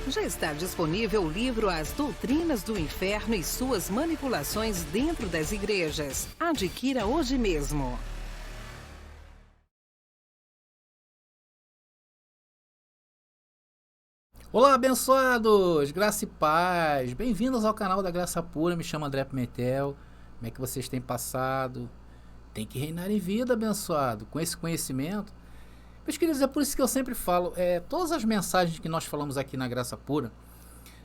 Já está disponível o livro As Doutrinas do Inferno e Suas Manipulações Dentro das Igrejas. Adquira hoje mesmo. Olá, abençoados! Graça e paz! Bem-vindos ao canal da Graça Pura. Me chamo André Pimentel. Como é que vocês têm passado? Tem que reinar em vida, abençoado, com esse conhecimento. Meus queridos, é por isso que eu sempre falo, todas as mensagens que nós falamos aqui na Graça Pura,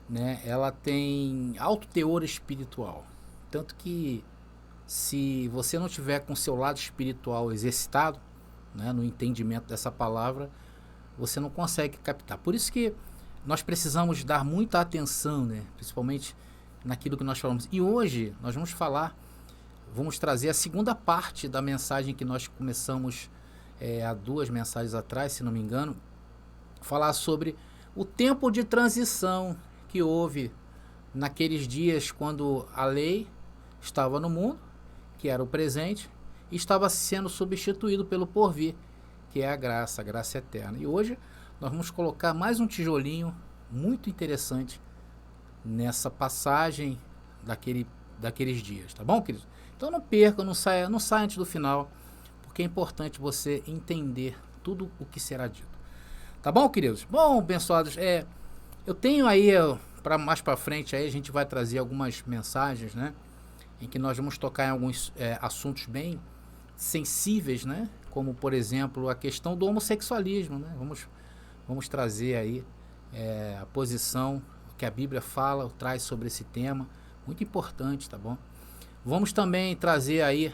né, ela tem alto teor espiritual. Tanto que, se você não tiver com o seu lado espiritual exercitado, né, no entendimento dessa palavra, você não consegue captar. Por isso que nós precisamos dar muita atenção, né, principalmente naquilo que nós falamos. E hoje nós vamos trazer a segunda parte da mensagem que nós começamos há 2 mensagens atrás, se não me engano, falar sobre o tempo de transição que houve naqueles dias quando a lei estava no mundo, que era o presente, e estava sendo substituído pelo porvir, que é a graça eterna. E hoje nós vamos colocar mais um tijolinho muito interessante nessa passagem daqueles dias, tá bom, querido? Então não perca, não saia antes do final, porque é importante você entender tudo o que será dito. Tá bom, queridos? Bom, abençoados, eu tenho aí, mais para frente, aí a gente vai trazer algumas mensagens, né? Em que nós vamos tocar em alguns assuntos bem sensíveis, né? Como, por exemplo, a questão do homossexualismo, né? Vamos trazer aí a posição que a Bíblia traz sobre esse tema, muito importante, tá bom? Vamos também trazer aí,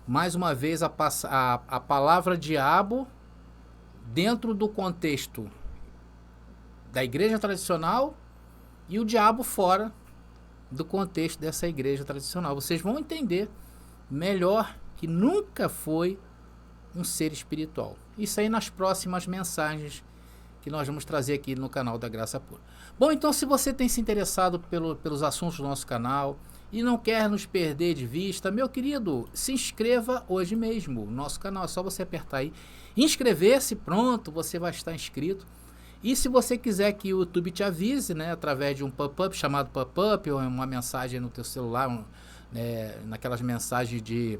mais uma vez, a palavra diabo dentro do contexto da igreja tradicional e o diabo fora do contexto dessa igreja tradicional. Vocês vão entender melhor que nunca foi um ser espiritual. Isso aí nas próximas mensagens que nós vamos trazer aqui no canal da Graça Pura. Bom, então, se você tem se interessado pelos assuntos do nosso canal e não quer nos perder de vista, meu querido, se inscreva hoje mesmo no nosso canal. É só você apertar aí, inscrever-se, pronto, você vai estar inscrito. E se você quiser que o YouTube te avise, né, através de um pop-up chamado pop-up, ou uma mensagem no teu celular, naquelas mensagens de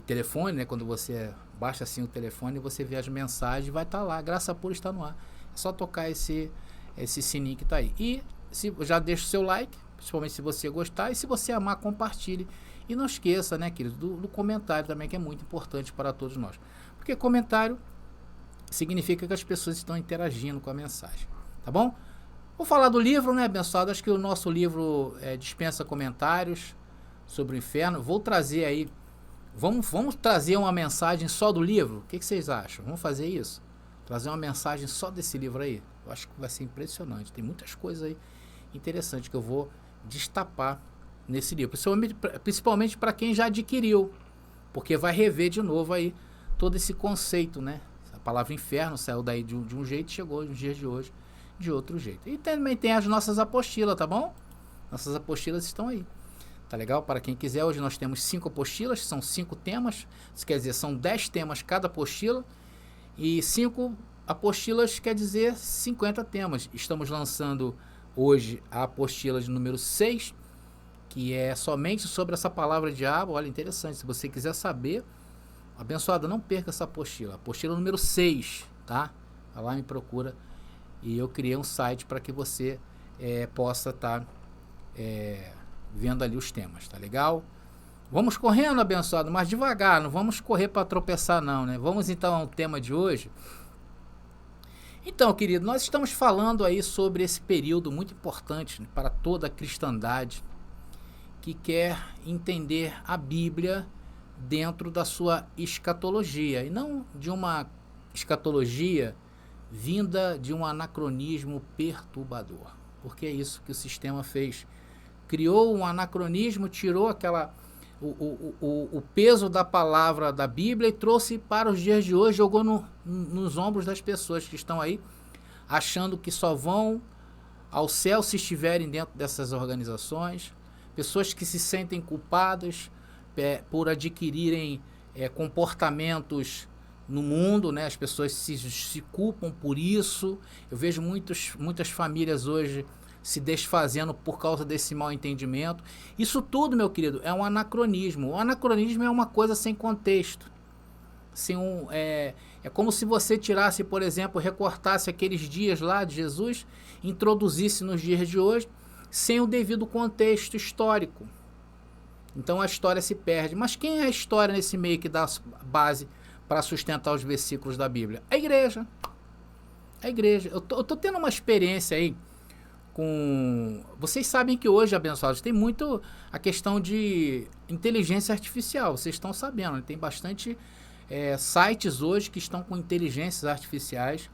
telefone, né, quando você baixa assim o telefone, você vê as mensagens, vai estar lá, Graça Pura está no ar. É só tocar esse sininho que está aí. E já deixa o seu like, principalmente se você gostar, e se você amar, compartilhe. E não esqueça, né, querido, do comentário também, que é muito importante para todos nós. Porque comentário significa que as pessoas estão interagindo com a mensagem, tá bom? Vou falar do livro, né, abençoado? Acho que o nosso livro dispensa comentários sobre o inferno. Vou trazer aí, vamos trazer uma mensagem só do livro? O que vocês acham? Vamos fazer isso? Trazer uma mensagem só desse livro aí? Eu acho que vai ser impressionante. Tem muitas coisas aí interessantes que eu vou destapar nesse livro, principalmente para quem já adquiriu, porque vai rever de novo aí todo esse conceito, né? A palavra inferno saiu daí de um jeito e chegou nos dias de hoje de outro jeito. E também tem as nossas apostilas, tá bom? Nossas apostilas estão aí. Tá legal? Para quem quiser, hoje nós temos 5 apostilas, são 5 temas, isso quer dizer, são 10 temas cada apostila, e 5 apostilas quer dizer 50 temas. Estamos lançando hoje a apostila de número 6, que é somente sobre essa palavra diabo. Olha, interessante, se você quiser saber, abençoado, não perca essa apostila. Apostila número 6, tá? Vai lá, me procura. E eu criei um site para que você possa estar vendo ali os temas, tá legal? Vamos correndo, abençoado, mas devagar, não vamos correr para tropeçar não, né? Vamos então ao tema de hoje. Então, querido, nós estamos falando aí sobre esse período muito importante para toda a cristandade que quer entender a Bíblia dentro da sua escatologia, e não de uma escatologia vinda de um anacronismo perturbador, porque é isso que o sistema fez. Criou um anacronismo, tirou o peso da palavra da Bíblia e trouxe para os dias de hoje, jogou nos ombros das pessoas que estão aí, achando que só vão ao céu se estiverem dentro dessas organizações, pessoas que se sentem culpadas por adquirirem comportamentos no mundo, né? As pessoas se culpam por isso. Eu vejo muitas famílias hoje se desfazendo por causa desse mal entendimento. Isso tudo, meu querido, é um anacronismo. O anacronismo é uma coisa sem contexto. É como se você tirasse, por exemplo, recortasse aqueles dias lá de Jesus, introduzisse nos dias de hoje, sem o devido contexto histórico. Então a história se perde. Mas quem é a história nesse meio que dá base para sustentar os versículos da Bíblia? A igreja. A igreja. Eu tô tendo uma experiência aí com... Vocês sabem que hoje, abençoados, tem muito a questão de inteligência artificial. Vocês estão sabendo, né? Tem bastante sites hoje que estão com inteligências artificiais.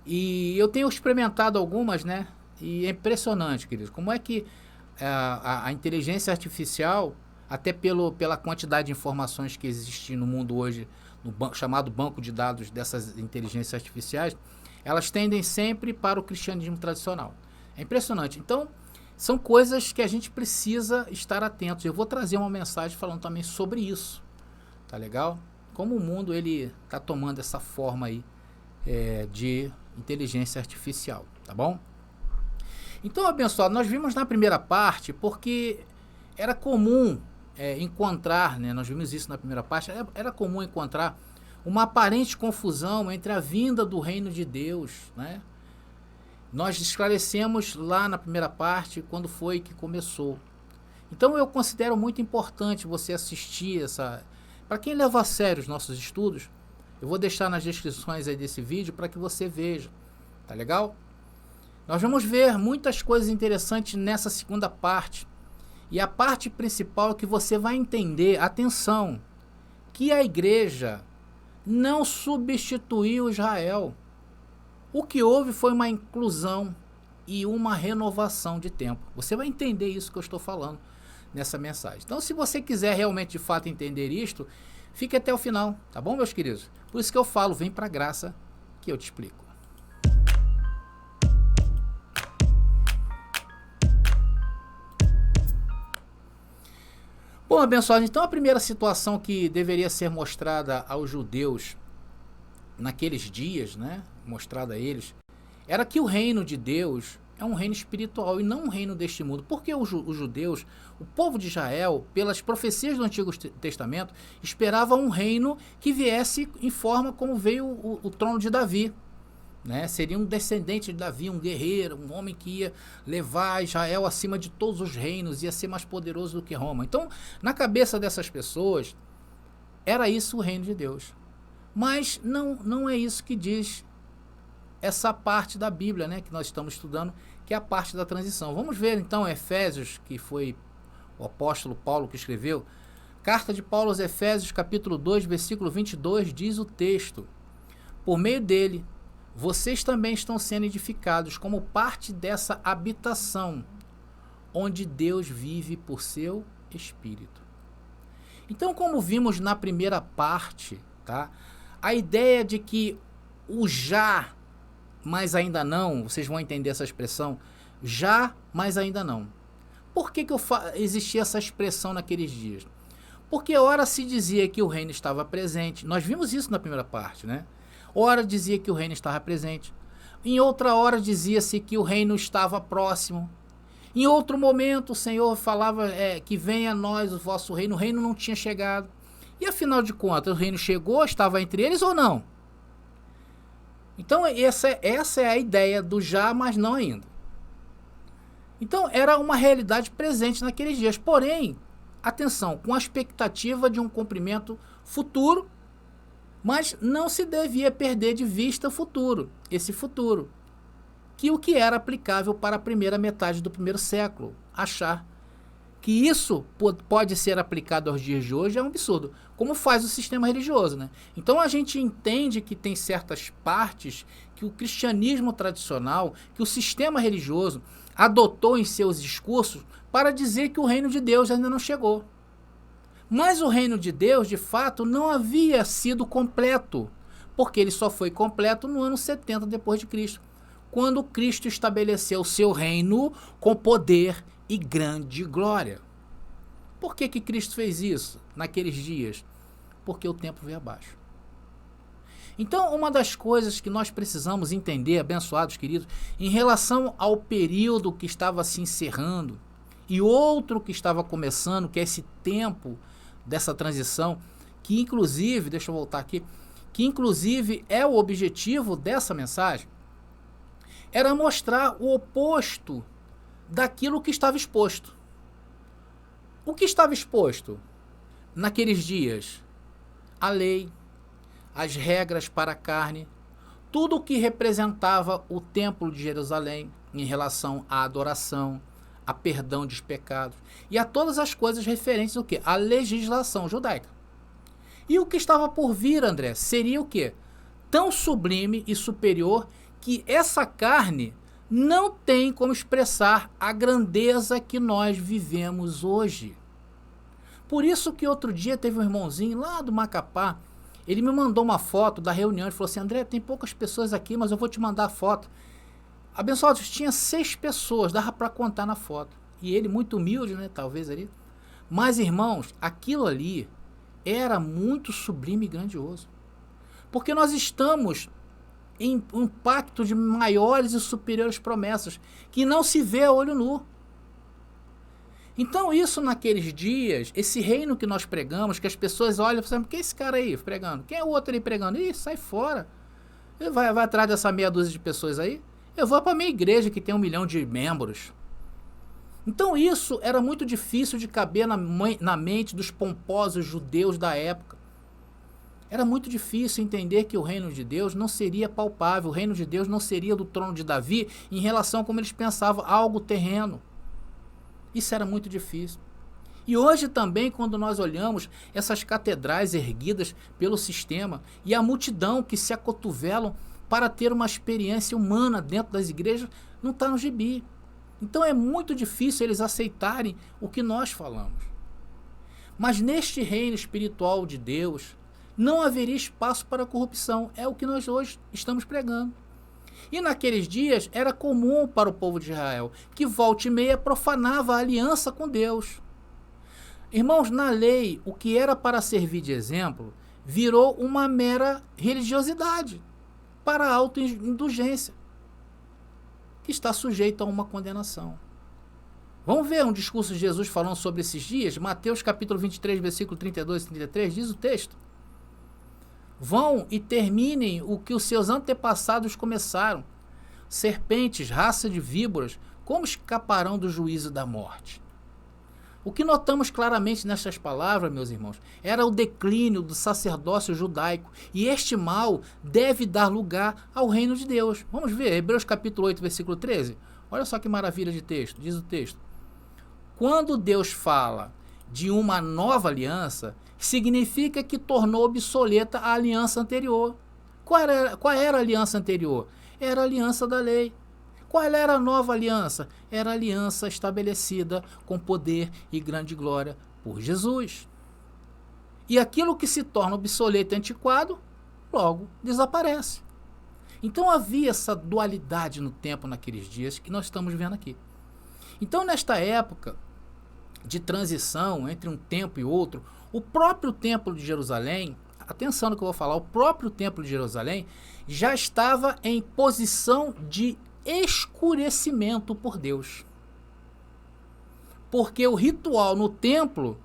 E eu tenho experimentado algumas, né? E é impressionante, queridos, como é que a inteligência artificial, até pela quantidade de informações que existem no mundo hoje, no chamado banco de dados dessas inteligências artificiais, elas tendem sempre para o cristianismo tradicional. É impressionante. Então, são coisas que a gente precisa estar atentos. Eu vou trazer uma mensagem falando também sobre isso. Tá legal? Como o mundo ele está tomando essa forma aí de inteligência artificial. Tá bom? Então, abençoado, nós vimos na primeira parte porque era comum encontrar, né, nós vimos isso na primeira parte, era comum encontrar uma aparente confusão entre a vinda do reino de Deus, né? Nós esclarecemos lá na primeira parte quando foi que começou. Então eu considero muito importante você assistir essa... Para quem leva a sério os nossos estudos, eu vou deixar nas descrições aí desse vídeo para que você veja. Tá legal? Nós vamos ver muitas coisas interessantes nessa segunda parte. E a parte principal é que você vai entender, atenção, que a igreja não substituiu Israel. O que houve foi uma inclusão e uma renovação de tempo. Você vai entender isso que eu estou falando nessa mensagem. Então, se você quiser realmente, de fato, entender isto, fique até o final, tá bom, meus queridos? Por isso que eu falo, vem para a graça que eu te explico. Bom, abençoado, então a primeira situação que deveria ser mostrada aos judeus naqueles dias, né, mostrada a eles, era que o reino de Deus é um reino espiritual e não um reino deste mundo. Porque os judeus, o povo de Israel, pelas profecias do Antigo Testamento, esperava um reino que viesse em forma como veio o trono de Davi. Né? Seria um descendente de Davi, um guerreiro, um homem que ia levar Israel acima de todos os reinos, ia ser mais poderoso do que Roma. Então, na cabeça dessas pessoas, era isso o reino de Deus. Mas não é isso que diz essa parte da Bíblia, né, que nós estamos estudando, que é a parte da transição. Vamos ver então Efésios, que foi o apóstolo Paulo que escreveu. Carta de Paulo aos Efésios, capítulo 2, versículo 22, diz o texto: por meio dele, vocês também estão sendo edificados como parte dessa habitação, onde Deus vive por seu Espírito. Então, como vimos na primeira parte, tá? A ideia de que o já, mas ainda não, vocês vão entender essa expressão, já, mas ainda não. Por que existia essa expressão naqueles dias? Porque ora se dizia que o reino estava presente, nós vimos isso na primeira parte, né? Ora dizia que o reino estava presente, em outra hora dizia-se que o reino estava próximo, em outro momento o Senhor falava que venha a nós o vosso reino, o reino não tinha chegado. E afinal de contas, o reino chegou, estava entre eles ou não? Então essa é a ideia do já, mas não ainda. Então era uma realidade presente naqueles dias. Porém, atenção, com a expectativa de um cumprimento futuro, mas não se devia perder de vista o futuro, esse futuro. Que o que era aplicável para a primeira metade do primeiro século. Achar que isso pode ser aplicado aos dias de hoje é um absurdo, como faz o sistema religioso, né? Então a gente entende que tem certas partes que o cristianismo tradicional, que o sistema religioso adotou em seus discursos para dizer que o reino de Deus ainda não chegou. Mas o reino de Deus, de fato, não havia sido completo, porque ele só foi completo no ano 70 depois de Cristo, quando Cristo estabeleceu o seu reino com poder e grande glória. Por que Cristo fez isso naqueles dias? Porque o tempo veio abaixo. Então, uma das coisas que nós precisamos entender, abençoados queridos, em relação ao período que estava se encerrando e outro que estava começando, que é esse tempo dessa transição, que inclusive, deixa eu voltar aqui, que inclusive é o objetivo dessa mensagem, era mostrar o oposto daquilo que estava exposto. O que estava exposto naqueles dias? A lei, as regras para a carne, tudo o que representava o templo de Jerusalém em relação à adoração, a perdão dos pecados e a todas as coisas referentes ao quê? À legislação judaica. E o que estava por vir, André, seria o quê? Tão sublime e superior que essa carne não tem como expressar a grandeza que nós vivemos hoje. Por isso que outro dia teve um irmãozinho lá do Macapá, ele me mandou uma foto da reunião e falou assim, André, tem poucas pessoas aqui, mas eu vou te mandar a foto. Abençoados, tinha 6 pessoas, dava para contar na foto. E ele muito humilde, né, talvez ali. Mas, irmãos, aquilo ali era muito sublime e grandioso. Porque nós estamos em um pacto de maiores e superiores promessas, que não se vê a olho nu. Então isso naqueles dias, esse reino que nós pregamos, que as pessoas olham e falam, quem é esse cara aí pregando? Quem é o outro aí pregando? Ih, sai fora. Ele vai atrás dessa meia dúzia de pessoas aí. Eu vou para a minha igreja que tem 1 milhão de membros. Então isso era muito difícil de caber na mente dos pomposos judeus da época. Era muito difícil entender que o reino de Deus não seria palpável, o reino de Deus não seria do trono de Davi em relação a como eles pensavam, algo terreno. Isso era muito difícil. E hoje também, quando nós olhamos essas catedrais erguidas pelo sistema e a multidão que se acotovelam para ter uma experiência humana dentro das igrejas, não está no gibi. Então é muito difícil eles aceitarem o que nós falamos. Mas neste reino espiritual de Deus, não haveria espaço para corrupção. É o que nós hoje estamos pregando. E naqueles dias era comum para o povo de Israel que volta e meia profanava a aliança com Deus. Irmãos, na lei, o que era para servir de exemplo virou uma mera religiosidade para a autoindulgência, que está sujeita a uma condenação. Vamos ver um discurso de Jesus falando sobre esses dias? Mateus capítulo 23, versículo 32 e 33, diz o texto. Vão e terminem o que os seus antepassados começaram. Serpentes, raça de víboras, como escaparão do juízo da morte? O que notamos claramente nessas palavras, meus irmãos, era o declínio do sacerdócio judaico. E este mal deve dar lugar ao reino de Deus. Vamos ver, Hebreus capítulo 8, versículo 13. Olha só que maravilha de texto, diz o texto. Quando Deus fala de uma nova aliança, significa que tornou obsoleta a aliança anterior. Qual era a aliança anterior? Era a aliança da lei. Qual era a nova aliança? Era a aliança estabelecida com poder e grande glória por Jesus. E aquilo que se torna obsoleto e antiquado, logo desaparece. Então havia essa dualidade no tempo naqueles dias que nós estamos vendo aqui. Então nesta época de transição entre um tempo e outro, o próprio templo de Jerusalém, atenção no que eu vou falar, o próprio templo de Jerusalém já estava em posição de escurecimento por Deus. Porque o ritual no templo,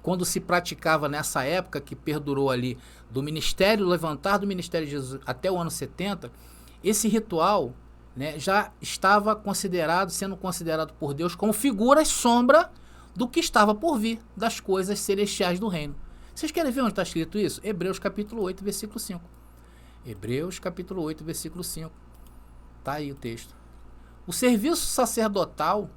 quando se praticava nessa época que perdurou ali do ministério, levantar do ministério de Jesus até o ano 70, esse ritual, né, já estava sendo considerado por Deus como figura e sombra do que estava por vir, das coisas celestiais do reino. Vocês querem ver onde está escrito isso? Hebreus capítulo 8, versículo 5. Hebreus capítulo 8, versículo 5. Está aí o texto. O serviço sacerdotal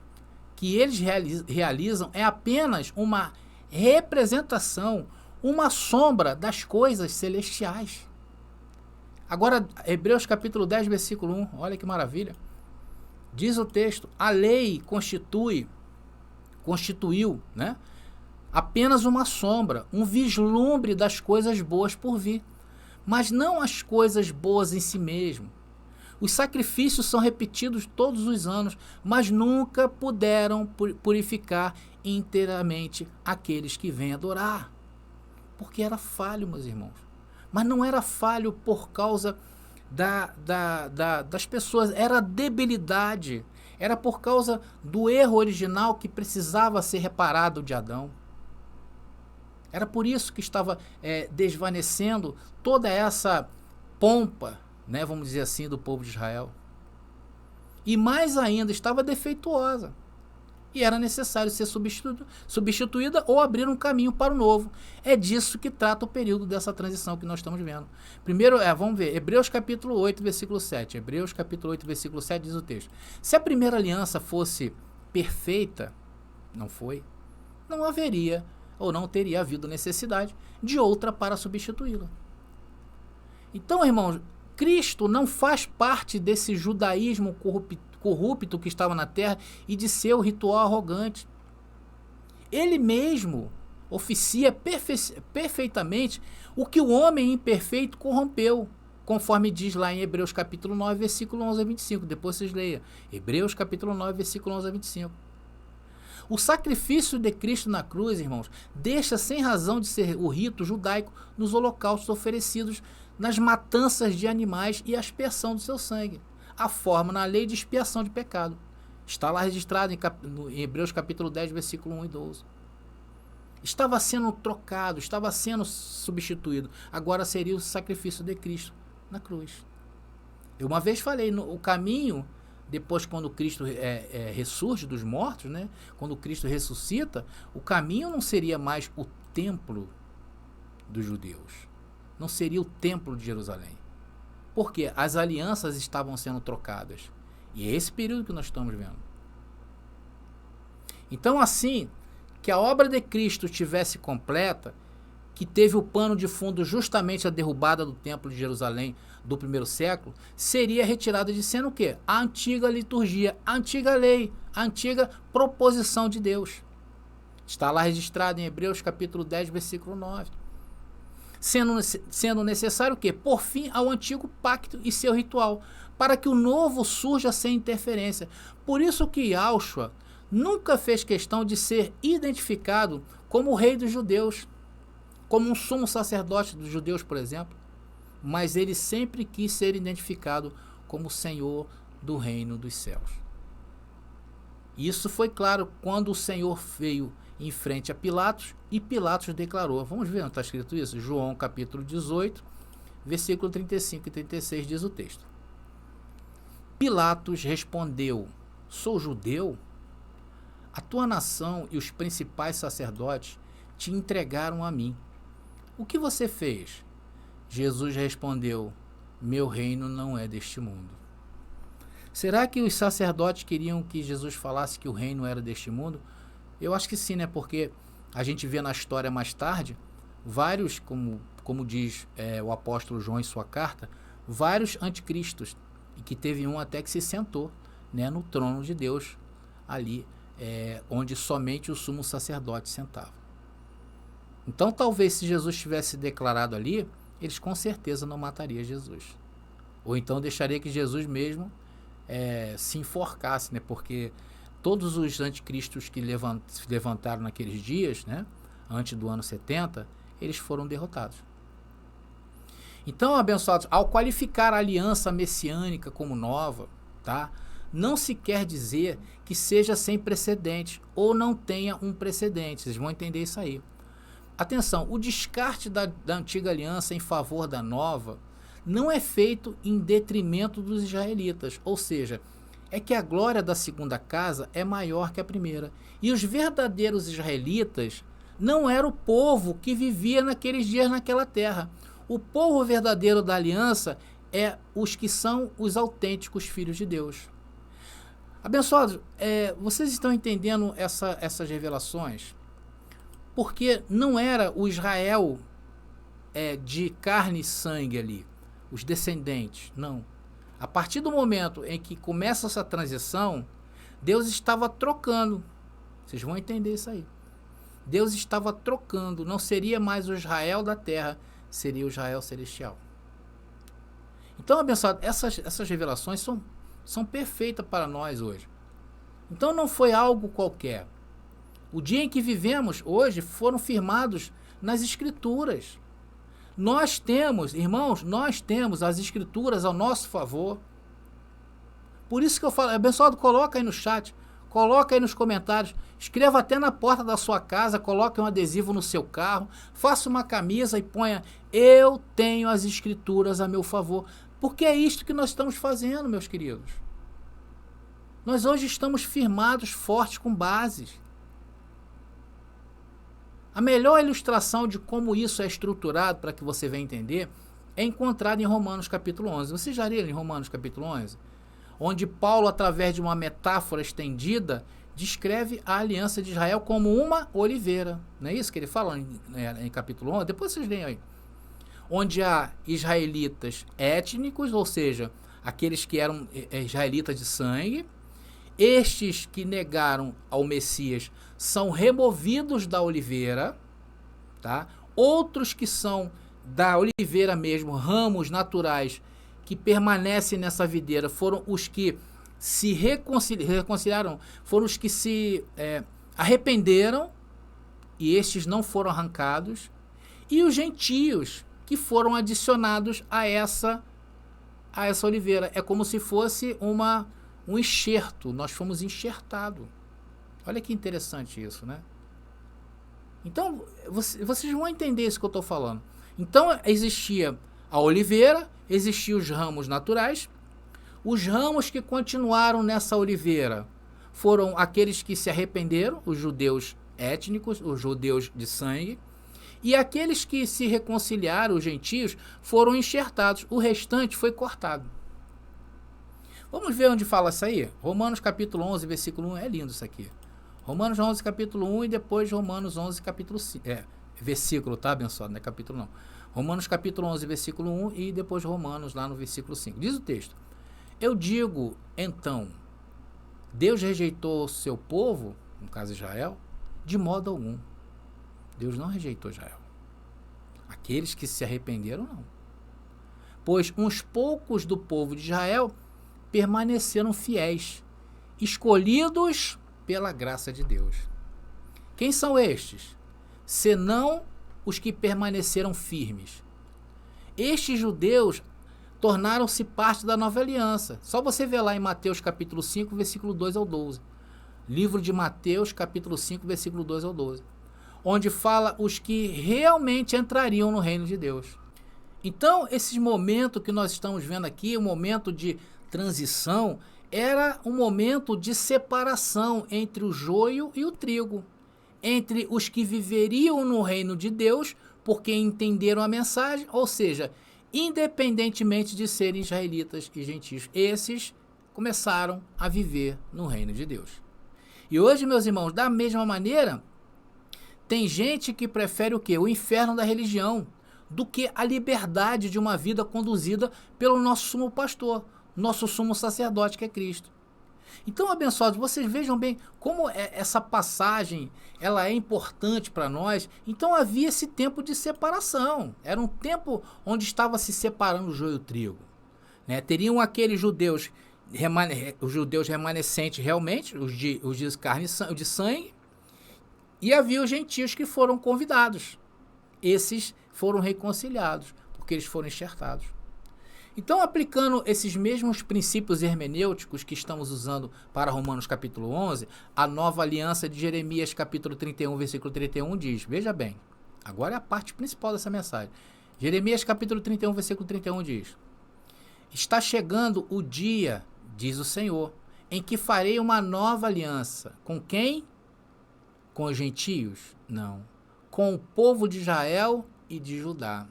que eles realizam é apenas uma representação, uma sombra das coisas celestiais. Agora, Hebreus capítulo 10, versículo 1. Olha que maravilha. Diz o texto, a lei constituiu, né, apenas uma sombra, um vislumbre das coisas boas por vir, mas não as coisas boas em si mesmo. Os sacrifícios são repetidos todos os anos, mas nunca puderam purificar inteiramente aqueles que vêm adorar. Porque era falho, meus irmãos. Mas não era falho por causa das pessoas, era debilidade. Era por causa do erro original que precisava ser reparado de Adão. Era por isso que estava desvanecendo toda essa pompa, né, vamos dizer assim, do povo de Israel. E mais ainda, estava defeituosa. E era necessário ser substituída ou abrir um caminho para o novo. É disso que trata o período dessa transição que nós estamos vendo. Primeiro, vamos ver, Hebreus capítulo 8, versículo 7. Hebreus capítulo 8, versículo 7 diz o texto. Se a primeira aliança fosse perfeita, não foi, não haveria ou não teria havido necessidade de outra para substituí-la. Então, irmãos, Cristo não faz parte desse judaísmo corrupto que estava na terra e de seu ritual arrogante. Ele mesmo oficia perfeitamente o que o homem imperfeito corrompeu, conforme diz lá em Hebreus capítulo 9, versículo 11 a 25. Depois vocês leiam. Hebreus capítulo 9, versículo 11 a 25. O sacrifício de Cristo na cruz, irmãos, deixa sem razão de ser o rito judaico nos holocaustos oferecidos nas matanças de animais e a aspersão do seu sangue. A forma na lei de expiação de pecado. Está lá registrado em Hebreus capítulo 10, versículo 1 e 12. Estava sendo trocado, estava sendo substituído. Agora seria o sacrifício de Cristo na cruz. Eu uma vez falei, o caminho, depois quando Cristo ressurge dos mortos, né? Quando Cristo ressuscita, o caminho não seria mais o templo dos judeus. Não seria o templo de Jerusalém. Porque as alianças estavam sendo trocadas. E é esse período que nós estamos vendo. Então, assim que a obra de Cristo estivesse completa, que teve o pano de fundo justamente a derrubada do templo de Jerusalém do primeiro século, seria retirada de cena o quê? A antiga liturgia, a antiga lei, a antiga proposição de Deus. Está lá registrado em Hebreus capítulo 10, versículo 9. Sendo necessário o quê? Por fim ao antigo pacto e seu ritual, para que o novo surja sem interferência. Por isso que Yahshua nunca fez questão de ser identificado como o rei dos judeus, como um sumo sacerdote dos judeus, por exemplo, mas ele sempre quis ser identificado como o Senhor do reino dos céus. Isso foi claro quando o Senhor veio em frente a Pilatos e Pilatos declarou. Vamos ver onde está escrito isso? João capítulo 18, versículo 35 e 36 diz o texto. Pilatos respondeu: sou judeu? A tua nação e os principais sacerdotes te entregaram a mim. O que você fez? Jesus respondeu: meu reino não é deste mundo. Será que os sacerdotes queriam que Jesus falasse que o reino era deste mundo? Eu acho que sim, né? Porque a gente vê na história mais tarde, vários, como diz o apóstolo João em sua carta, vários anticristos, e que teve um até que se sentou, né, no trono de Deus, ali, onde somente o sumo sacerdote sentava. Então, talvez se Jesus tivesse declarado ali, eles com certeza não matariam Jesus. Ou então deixaria que Jesus mesmo se enforcasse, né? Porque todos os anticristos que se levantaram naqueles dias, né, antes do ano 70, eles foram derrotados. Então, abençoados, ao qualificar a aliança messiânica como nova, tá, não se quer dizer que seja sem precedente ou não tenha um precedente. Vocês vão entender isso aí. Atenção, o descarte da antiga aliança em favor da nova não é feito em detrimento dos israelitas, ou seja, é que a glória da segunda casa é maior que a primeira. E os verdadeiros israelitas não era o povo que vivia naqueles dias naquela terra. O povo verdadeiro da aliança é os que são os autênticos filhos de Deus. Abençoados, vocês estão entendendo essas revelações? Porque não era o Israel de carne e sangue ali, os descendentes, não. A partir do momento em que começa essa transição, Deus estava trocando. Vocês vão entender isso aí. Deus estava trocando. Não seria mais o Israel da terra, seria o Israel celestial. Então, abençoado, essas revelações são perfeitas para nós hoje. Então não foi algo qualquer. O dia em que vivemos hoje foram firmados nas Escrituras. Nós temos, irmãos, nós temos as escrituras ao nosso favor. Por isso que eu falo, abençoado, coloca aí no chat, coloca aí nos comentários, escreva até na porta da sua casa, coloque um adesivo no seu carro, faça uma camisa e ponha: eu tenho as escrituras a meu favor. Porque é isto que nós estamos fazendo, meus queridos. Nós hoje estamos firmados, fortes, com bases. A melhor ilustração de como isso é estruturado, para que você venha entender, é encontrada em Romanos capítulo 11. Você já leu em Romanos capítulo 11? Onde Paulo, através de uma metáfora estendida, descreve a aliança de Israel como uma oliveira. Não é isso que ele fala em capítulo 11? Depois vocês leem aí. Onde há israelitas étnicos, ou seja, aqueles que eram israelitas de sangue. Estes que negaram ao Messias são removidos da oliveira, tá? Outros que são da oliveira mesmo, ramos naturais, que permanecem nessa videira, foram os que se reconciliaram, foram os que se arrependeram, e estes não foram arrancados, e os gentios que foram adicionados a essa oliveira. É como se fosse um enxerto, nós fomos enxertados. Olha que interessante isso, né? Então, vocês vão entender isso que eu estou falando. Então, existia a oliveira, existiam os ramos naturais. Os ramos que continuaram nessa oliveira foram aqueles que se arrependeram, os judeus étnicos, os judeus de sangue. E aqueles que se reconciliaram, os gentios, foram enxertados. O restante foi cortado. Vamos ver onde fala isso aí? Romanos capítulo 11, versículo 1. É lindo isso aqui. Romanos 11, capítulo 1 e depois Romanos 11, capítulo 5. Versículo, tá, abençoado? Não é capítulo não. Romanos capítulo 11, versículo 1 e depois Romanos lá no versículo 5. Diz o texto: eu digo, então, Deus rejeitou o seu povo, no caso Israel, de modo algum. Deus não rejeitou Israel. Aqueles que se arrependeram, não. Pois uns poucos do povo de Israel permaneceram fiéis, escolhidos pela graça de Deus. Quem são estes? Senão os que permaneceram firmes. Estes judeus tornaram-se parte da nova aliança. Só você ver lá em Mateus capítulo 5, versículo 2 ao 12. Livro de Mateus capítulo 5, versículo 2 ao 12. Onde fala os que realmente entrariam no reino de Deus. Então, esse momento que nós estamos vendo aqui, o momento de transição, era um momento de separação entre o joio e o trigo, entre os que viveriam no reino de Deus porque entenderam a mensagem, ou seja, independentemente de serem israelitas e gentios, esses começaram a viver no reino de Deus. E hoje, meus irmãos, da mesma maneira, tem gente que prefere o quê? O inferno da religião, do que a liberdade de uma vida conduzida pelo nosso sumo pastor, nosso sumo sacerdote, que é Cristo. Então, abençoados, vocês vejam bem como essa passagem ela é importante para nós. Então, havia esse tempo de separação. Era um tempo onde estava se separando o joio e o trigo. Né? Teriam aqueles judeus, os judeus remanescentes realmente, os de carne de sangue, e havia os gentios que foram convidados. Esses foram reconciliados, porque eles foram enxertados. Então, aplicando esses mesmos princípios hermenêuticos que estamos usando para Romanos capítulo 11, a nova aliança de Jeremias capítulo 31, versículo 31 diz, veja bem, agora é a parte principal dessa mensagem. Jeremias capítulo 31, versículo 31 diz, está chegando o dia, diz o Senhor, em que farei uma nova aliança. Com quem? Com os gentios? Não. Com o povo de Israel e de Judá.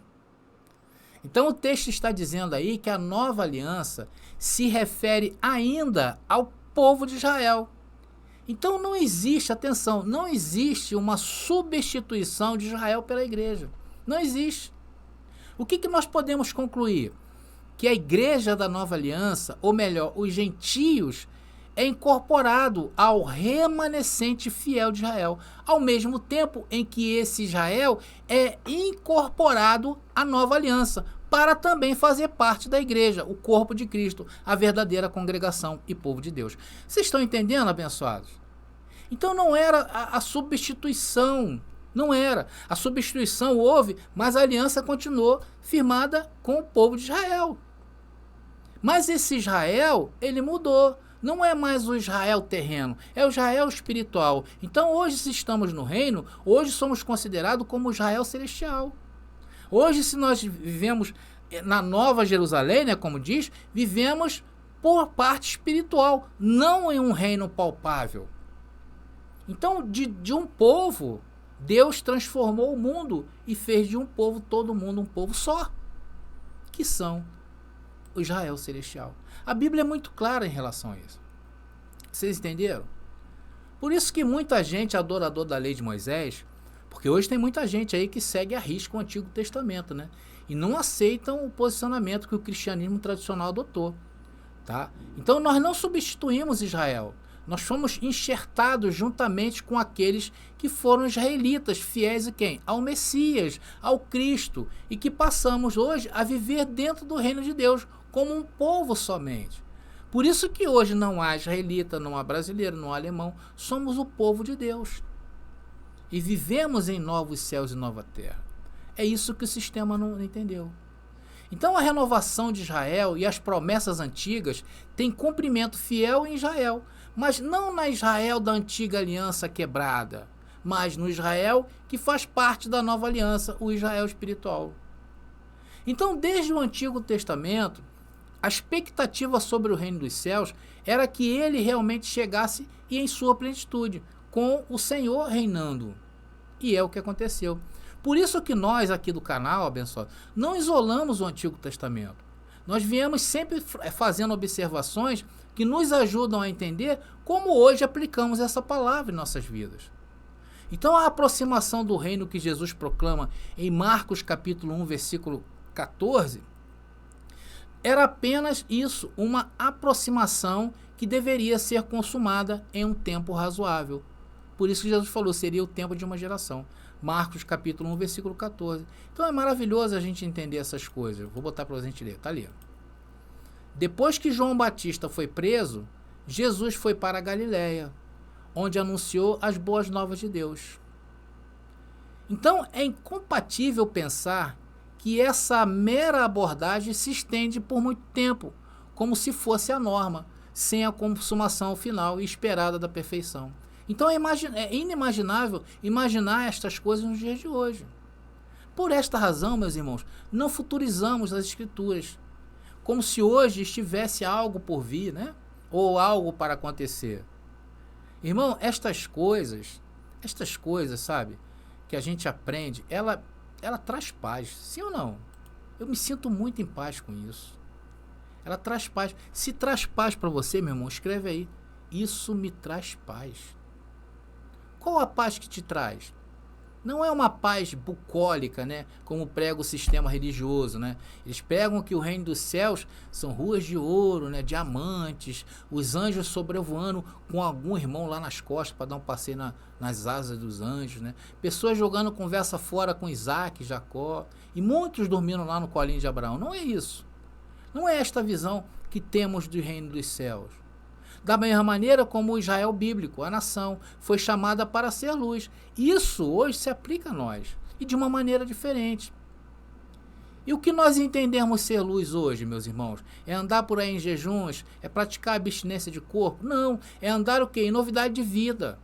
Então o texto está dizendo aí que a nova aliança se refere ainda ao povo de Israel. Então não existe, atenção, não existe uma substituição de Israel pela igreja. Não existe. O que nós podemos concluir? Que a igreja da nova aliança, ou melhor, os gentios, é incorporado ao remanescente fiel de Israel, ao mesmo tempo em que esse Israel é incorporado à nova aliança, para também fazer parte da igreja, o corpo de Cristo, a verdadeira congregação e povo de Deus. Vocês estão entendendo, abençoados? Então não era a substituição Não era. A substituição houve, mas a aliança continuou firmada com o povo de Israel. Mas esse Israel, ele mudou. Não é mais o Israel terreno, é o Israel espiritual. Então hoje, se estamos no reino, hoje somos considerados como Israel celestial. Hoje, se nós vivemos na Nova Jerusalém, né, como diz, vivemos por parte espiritual, não em um reino palpável. Então, de um povo, Deus transformou o mundo e fez de um povo, todo mundo, um povo só, que são o Israel celestial. A Bíblia é muito clara em relação a isso. Vocês entenderam? Por isso que muita gente é adorador da lei de Moisés, porque hoje tem muita gente aí que segue à risca o Antigo Testamento, né? E não aceitam o posicionamento que o cristianismo tradicional adotou, tá? Então nós não substituímos Israel. Nós fomos enxertados juntamente com aqueles que foram israelitas, fiéis a quem? Ao Messias, ao Cristo, e que passamos hoje a viver dentro do reino de Deus, como um povo somente. Por isso que hoje não há israelita, não há brasileiro, não há alemão, somos o povo de Deus. E vivemos em novos céus e nova terra. É isso que o sistema não entendeu. Então a renovação de Israel e as promessas antigas têm cumprimento fiel em Israel, mas não na Israel da antiga aliança quebrada, mas no Israel que faz parte da nova aliança, o Israel espiritual. Então, desde o Antigo Testamento, a expectativa sobre o reino dos céus era que ele realmente chegasse e em sua plenitude, com o Senhor reinando. E é o que aconteceu. Por isso que nós aqui do canal, abençoado, não isolamos o Antigo Testamento. Nós viemos sempre fazendo observações que nos ajudam a entender como hoje aplicamos essa palavra em nossas vidas. Então a aproximação do reino que Jesus proclama em Marcos capítulo 1, versículo 14, era apenas isso, uma aproximação que deveria ser consumada em um tempo razoável. Por isso que Jesus falou, seria o tempo de uma geração. Marcos capítulo 1, versículo 14. Então é maravilhoso a gente entender essas coisas. Vou botar para a gente ler, tá ali. Depois que João Batista foi preso, Jesus foi para a Galiléia, onde anunciou as boas novas de Deus. Então é incompatível pensar que essa mera abordagem se estende por muito tempo, como se fosse a norma, sem a consumação final e esperada da perfeição. Então é inimaginável imaginar estas coisas nos dias de hoje. Por esta razão, meus irmãos, não futurizamos as Escrituras, como se hoje estivesse algo por vir, né? Ou algo para acontecer. Irmão, estas coisas, sabe, que a gente aprende, ela traz paz, sim ou não? Eu me sinto muito em paz com isso. Ela traz paz. Se traz paz para você, meu irmão, escreve aí. Isso me traz paz. Qual a paz que te traz? Não é uma paz bucólica, né? Como prega o sistema religioso, né? Eles pregam que o reino dos céus são ruas de ouro, né? Diamantes, os anjos sobrevoando com algum irmão lá nas costas para dar um passeio nas asas dos anjos, né? Pessoas jogando conversa fora com Isaac, Jacó, e muitos dormindo lá no colinho de Abraão. Não é isso. Não é esta visão que temos do reino dos céus. Da mesma maneira como o Israel bíblico, a nação, foi chamada para ser luz. Isso hoje se aplica a nós, e de uma maneira diferente. E o que nós entendemos ser luz hoje, meus irmãos? É andar por aí em jejuns? É praticar abstinência de corpo? Não, é andar o quê? Em novidade de vida.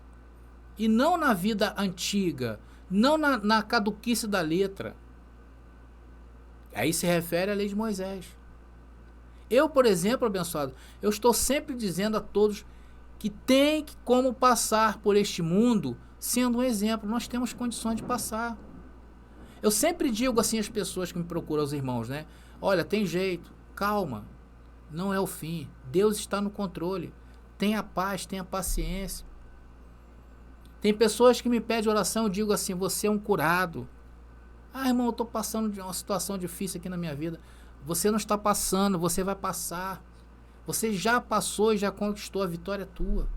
E não na vida antiga, não na caduquice da letra. Aí se refere à lei de Moisés. Eu, por exemplo, abençoado, eu estou sempre dizendo a todos que tem como passar por este mundo sendo um exemplo. Nós temos condições de passar. Eu sempre digo assim às pessoas que me procuram, aos irmãos, né? Olha, tem jeito, calma, não é o fim. Deus está no controle. Tenha paz, tenha paciência. Tem pessoas que me pedem oração, eu digo assim, você é um curado. Ah, irmão, eu estou passando de uma situação difícil aqui na minha vida. Você não está passando, você vai passar. Você já passou e já conquistou, a vitória é tua.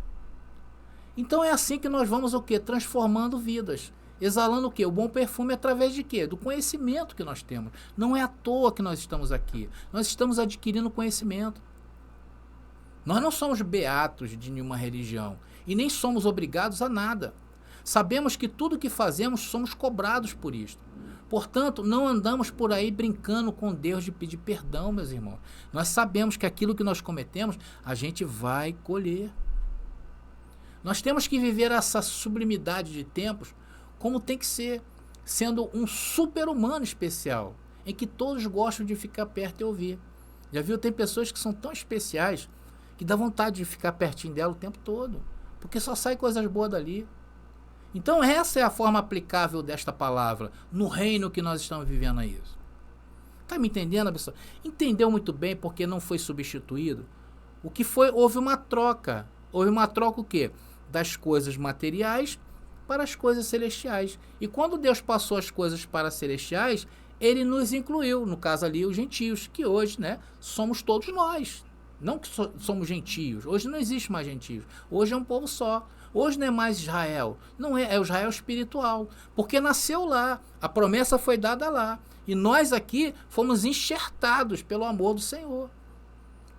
Então é assim que nós vamos o quê? Transformando vidas. Exalando o quê? O bom perfume através de quê? Do conhecimento que nós temos. Não é à toa que nós estamos aqui. Nós estamos adquirindo conhecimento. Nós não somos beatos de nenhuma religião. E nem somos obrigados a nada. Sabemos que tudo que fazemos somos cobrados por isto. Portanto, não andamos por aí brincando com Deus de pedir perdão, meus irmãos. Nós sabemos que aquilo que nós cometemos, a gente vai colher. Nós temos que viver essa sublimidade de tempos como tem que ser, sendo um super-humano especial, em que todos gostam de ficar perto e ouvir. Já viu? Tem pessoas que são tão especiais que dá vontade de ficar pertinho dela o tempo todo, porque só sai coisas boas dali. Então essa é a forma aplicável desta palavra no reino que nós estamos vivendo aí. Está me entendendo, pessoal? Entendeu muito bem porque não foi substituído? O que foi? Houve uma troca. Houve uma troca o quê? Das coisas materiais para as coisas celestiais. E quando Deus passou as coisas para as celestiais, ele nos incluiu, no caso ali os gentios, que hoje, né, somos todos nós. Não que somos gentios. Hoje não existe mais gentios. Hoje é um povo só. Hoje não é mais Israel. Não é, é o Israel espiritual. Porque nasceu lá. A promessa foi dada lá. E nós aqui fomos enxertados pelo amor do Senhor.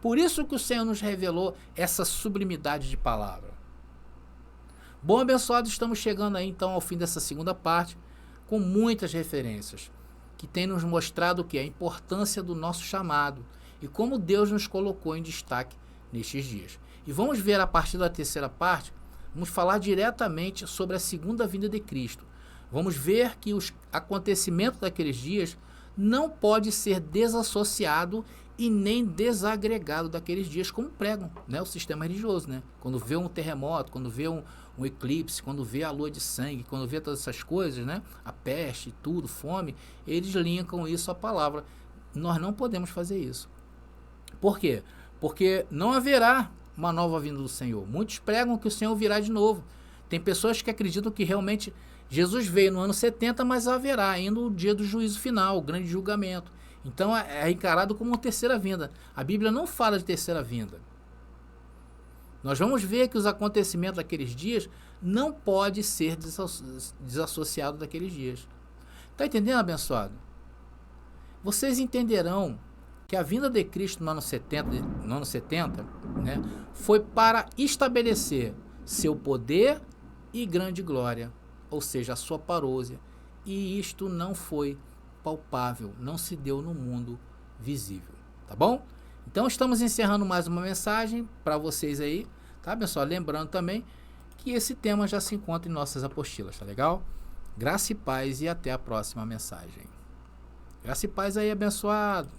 Por isso que o Senhor nos revelou essa sublimidade de palavra. Bom, abençoados, estamos chegando aí então ao fim dessa segunda parte, com muitas referências, que tem nos mostrado o que? A importância do nosso chamado e como Deus nos colocou em destaque nestes dias. E vamos ver a partir da terceira parte, vamos falar diretamente sobre a segunda vinda de Cristo. Vamos ver que os acontecimentos daqueles dias não pode ser desassociado e nem desagregado daqueles dias, como pregam, né, o sistema religioso. Né? Quando vê um terremoto, quando vê um eclipse, quando vê a lua de sangue, quando vê todas essas coisas, né, a peste, tudo, fome, eles linkam isso à palavra. Nós não podemos fazer isso. Por quê? Porque não haverá uma nova vinda do Senhor. Muitos pregam que o Senhor virá de novo. Tem pessoas que acreditam que realmente Jesus veio no ano 70, mas haverá ainda o dia do juízo final, o grande julgamento. Então é encarado como uma terceira vinda. A Bíblia não fala de terceira vinda. Nós vamos ver que os acontecimentos daqueles dias não pode ser desassociado daqueles dias. Está entendendo, abençoado? Vocês entenderão que a vinda de Cristo no ano 70, né, foi para estabelecer seu poder e grande glória, ou seja, a sua parousia. E isto não foi palpável, não se deu no mundo visível, tá bom? Então estamos encerrando mais uma mensagem para vocês aí, tá, pessoal? Lembrando também que esse tema já se encontra em nossas apostilas, tá legal? Graça e paz e até a próxima mensagem. Graça e paz aí, abençoado.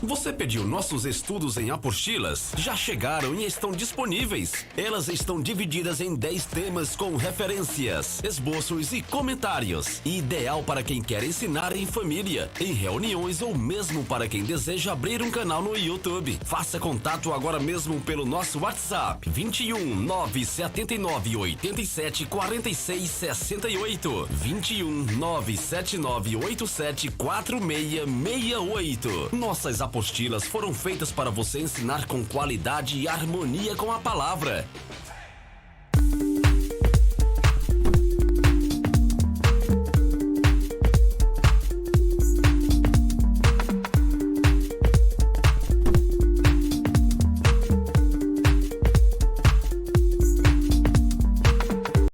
Você pediu nossos estudos em apostilas? Já chegaram e estão disponíveis. Elas estão divididas em 10 temas com referências, esboços e comentários. Ideal para quem quer ensinar em família, em reuniões ou mesmo para quem deseja abrir um canal no YouTube. Faça contato agora mesmo pelo nosso WhatsApp 21 979 87 46 68 21 979 87 4668. Nossas apostilas foram feitas para você ensinar com qualidade e harmonia com a palavra.